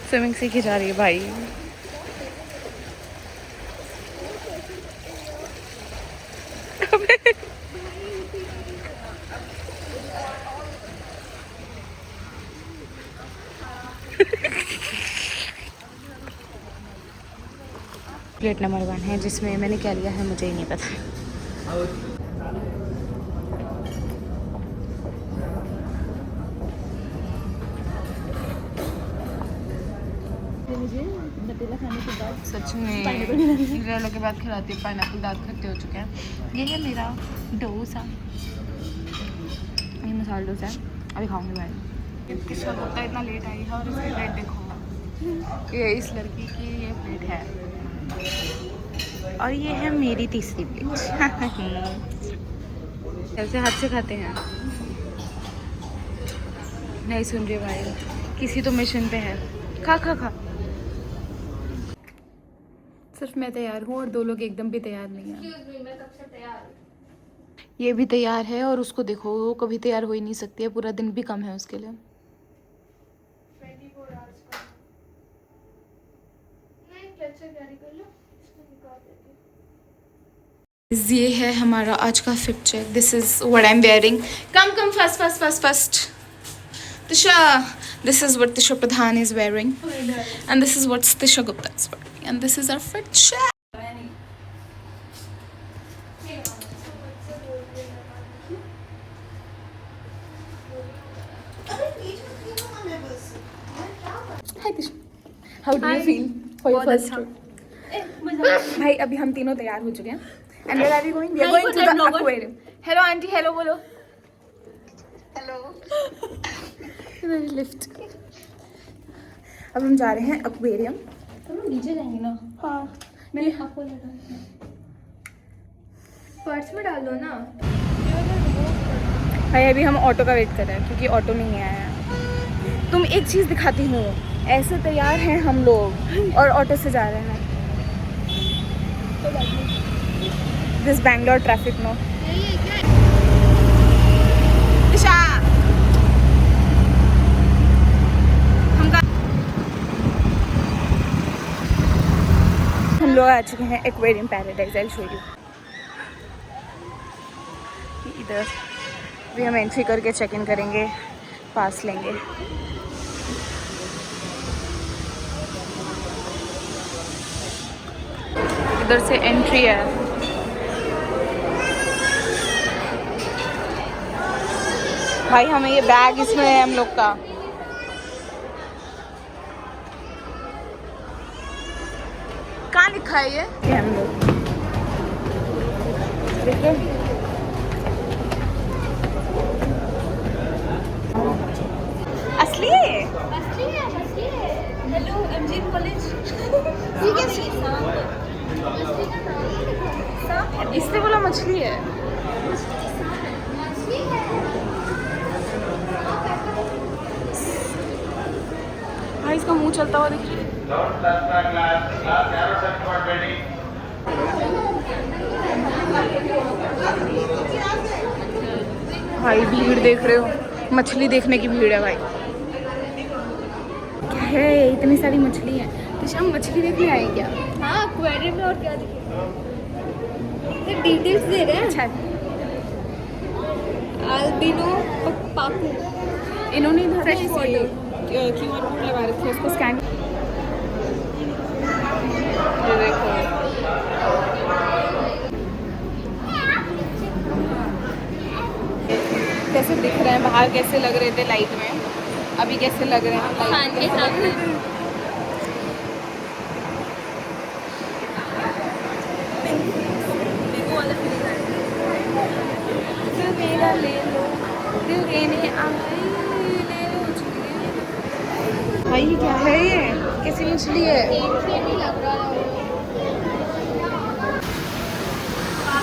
Swimming सीखी जा रही है भाई। प्लेट नंबर 1 है जिसमें मैंने क्या लिया है मुझे ही नहीं पता। खाने के बाद सच में नटेला के बाद खिलाती हूँ। पाइनएप्पल दांत खट्टे हो चुके हैं। ये है मेरा डोसा, ये मसाला डोसा है। अभी खाऊंगी भाई। किसका होता है इतना लेट आई है और इसकी प्लेट देखो, ये इस लड़की की ये प्लेट है और ये है मेरी तीसरी प्लेट। ऐसे हाथ से खाते हैं। नहीं सुन रही भाई, किसी तो मिशन पे है। खा खा खा। सिर्फ मैं तैयार हूँ और 2 लोग एकदम भी तैयार नहीं है। मैं कब से तैयार हूँ। ये भी तैयार है और उसको देखो, वो कभी तैयार हो ही नहीं सकती है। पूरा दिन भी कम है उसके लिए। 24 आवर्स का नहीं क्लचर कैरी कर लो, इसमें निकाल देती। ये है हमारा आज का fit check. This is what I am wearing. Come come first first first first Tisha, this is what Tisha Pradhan is wearing, and this is what Tisha Gupta is wearing, and this is our fit check. Hi Tisha, how do you feel for your first trip? भाई अभी हम तीनों तैयार हो चुके हैं, and where are we going? We are going to the aquarium. Hello auntie, hello बोलो. Hello. मेरी लिफ्ट। अब हम जा रहे हैं एक्वेरियम। हम लोग नीचे जाएंगे ना। हाँ मैंने आपको लगा पर्स में डाल दो ना। भाई अभी हम ऑटो का वेट कर रहे हैं क्योंकि ऑटो नहीं आया है। तुम एक चीज़ दिखाती हूँ, ऐसे तैयार हैं हम लोग और ऑटो से जा रहे हैं। This Bangalore traffic no. हम लोग आ चुके हैं aquarium paradise. I show you. इधर भी हम एंट्री करके चेक इन करेंगे, पास लेंगे। इधर से एंट्री है। भाई हमें ये बैग इसमें है हम लोग का। कहाँ लिखा है ये हम लोग देखो। असली है, असली है, असली है। Hello MG college. ठीक है सांप, इससे बोला मछली है। मछली है। भाई इसका मुंह चलता हुआ देखिए। भाई भीड़ देख रहे हो, मछली देखने की भीड़ है भाई। क्या है इतनी सारी मछली है। तो शाम मछली देखने आए क्या? हाँ एक्वेरियम में और क्या दिखेगा। ये डिटेल्स दे रहे हैं। अच्छा अल्बिनो पापू। इन्होंने इधर Fresh water। QR कोड लगा रखे हैं, उसको स्कैन। ये देखो कैसे दिख रहे हैं बाहर, कैसे लग रहे थे लाइट में, अभी कैसे लग रहे हैं लाइट के साथ। मेरा ले लो दिल लेने आई, ले लो भाई। ये क्या है, ये कैसी मछली है?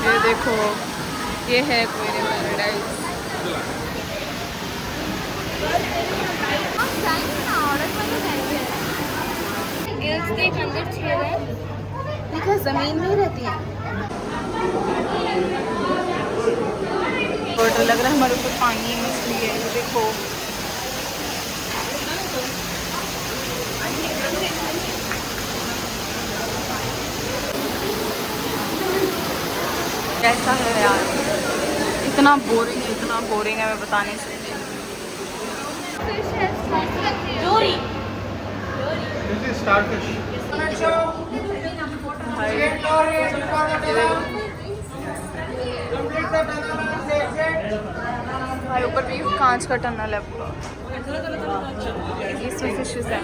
ये देखो, ये है एक्वेरियम पैराडाइज। देखो जमीन में ही रहती है। और लग रहा है हमारे ऊपर पानी मछली है। ये देखो कैसा है यार, इतना बोरिंग है मैं बता नहीं सकती। Dory. This is starfish. भाई ऊपर भी कांच का टनल है पूरा, इसमें फिशेस है।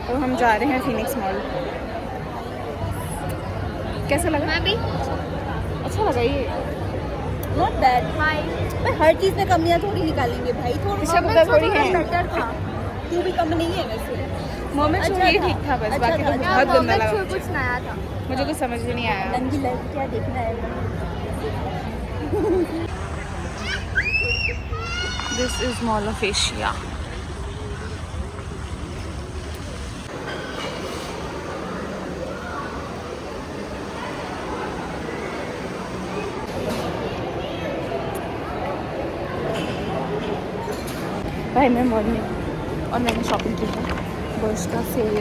तो हम जा रहे हैं फिनिक्स मॉल। कैसा लगा? मैं भी अच्छा लगा ये। Not bad. पर हर चीज में कमियां थोड़ी निकालेंगे भाई, दिशा गुप्ता थोड़ी है। बेटर था। तू भी कम नहीं है वैसे। मोमेंट शो ये ठीक था बस, बाकी तो बहुत गंदा लगा। कुछ नया था। मुझे कुछ समझ ही नहीं आया। नंगी लड़की क्या देखना है? This is mall of Asia. भाई मैं मॉल में और मैंने शॉपिंग की है। बर्श का सेल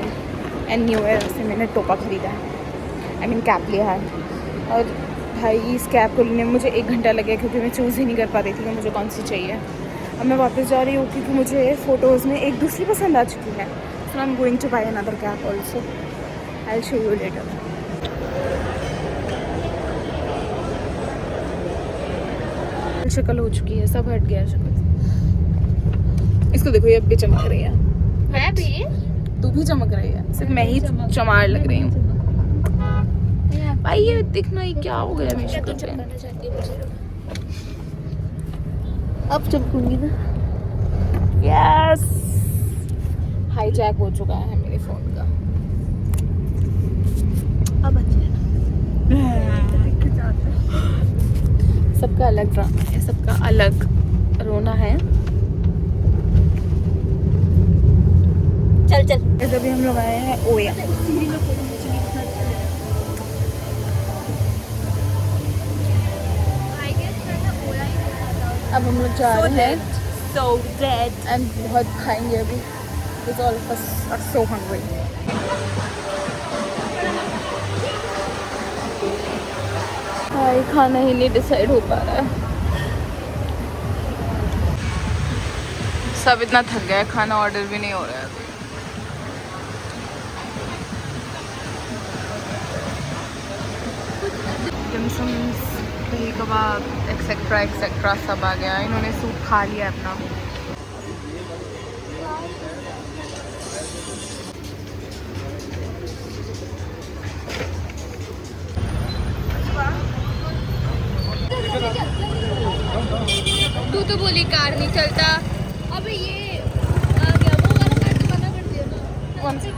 एंड न्यू ईयर से मैंने टोपा ख़रीदा है, आई मीन कैप लिया है। और भाई इस कैप को लेने में मुझे 1 घंटा लगे क्योंकि मैं चूज़ ही नहीं कर पा रही थी कि मुझे कौन सी चाहिए। अब मैं वापस जा रही हूँ क्योंकि मुझे फ़ोटोज़ में एक दूसरी पसंद आ चुकी है। So I am going to buy another cap also, I will show you later. शक्ल हो चुकी है, सब हट गया शक्ल। इसको देखो, ये अब भी चमक रही है। मैं भी तू भी चमक रही है, सिर्फ मैं ही चमार लग रही हूँ। भाई ये देखना ही क्या हो गया मेरी शक्ल पे। अब चमकूंगी ना। यस, हाईजैक हो चुका है मेरे फोन का। अब अच्छे सबका अलग ड्रामा है, सबका अलग रोना है। चल चल। अभी हम लोग आए हैं ओया। अब हम लोग जा रहे हैं So dead. एंड बहुत खाएंगे अभी, because all of us are so hungry. भाई खाना ही नहीं डिसाइड हो पा रहा है। सब इतना थक गया है, खाना ऑर्डर भी नहीं हो रहा है अभी। डिमसम्स, दही कबाब एक्सेट्रा एक्सेट्रा सब आ गया। इन्होंने सूप खा लिया अपना। तू तो बोली कार नहीं चलता। अबे ये आ गया, वो वाला कार तो मना कर दिया ना। कौन सी?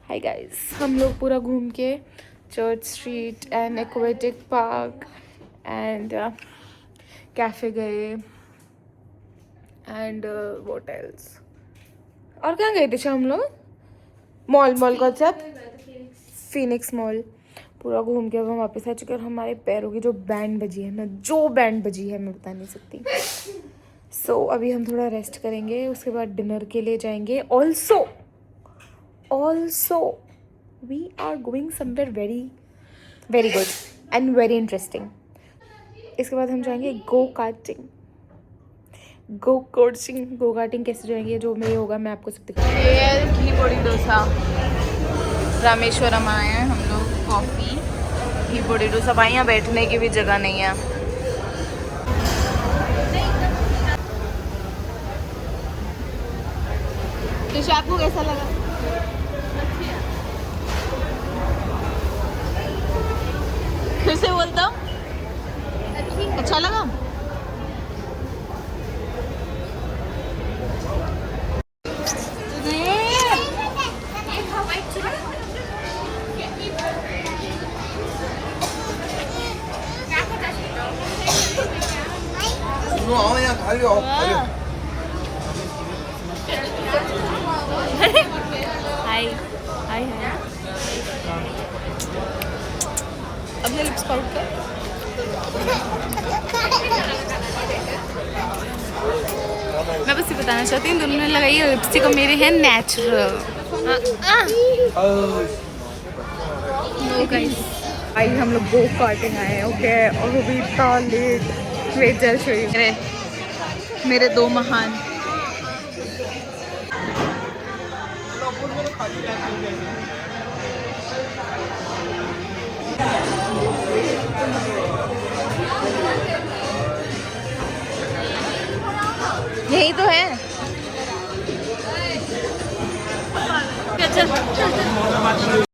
हाय गाइस, हम लोग पूरा घूम के church street and aquatic park and cafe गए एंड व्हाट एल्स, और कहाँ गए थे हम लोग? मॉल का सब फिनिक्स मॉल पूरा घूम के अब हम वापस आ चुके हैं। और हमारे पैरों की जो बैंड बजी है ना, जो बैंड बजी है मैं बता नहीं सकती। सो अभी हम थोड़ा रेस्ट करेंगे, उसके बाद डिनर के लिए जाएंगे। Also we are going somewhere very very good and very interesting. इसके बाद हम जाएंगे गो कार्टिंग कैसे जाएंगे, जो में होगा मैं आपको सब दिखाऊंगी। ये है घी पोड़ी डोसा। रामेश्वरम आए हैं हम लोग, कॉफ़ी घी पोड़ी डोसा। भाई यहाँ बैठने की भी जगह नहीं है। तो आपको कैसा लगा? फिर से बोलता हूँ, अच्छा लगा। दोनों आओ यहाँ खा लो खा लो हाय हाय हाय अपने लिप्स पाउट कर मैं बस ये बताना चाहती हूँ दोनों ने लगाई है लिपस्टिक और मेरे हैं नेचुरल नो गाइस भाई हम लोग गो कार्टिंग आए हैं ओके और वो भी इतना लेट वेट जल शो मेरे दो महान यही तो है चल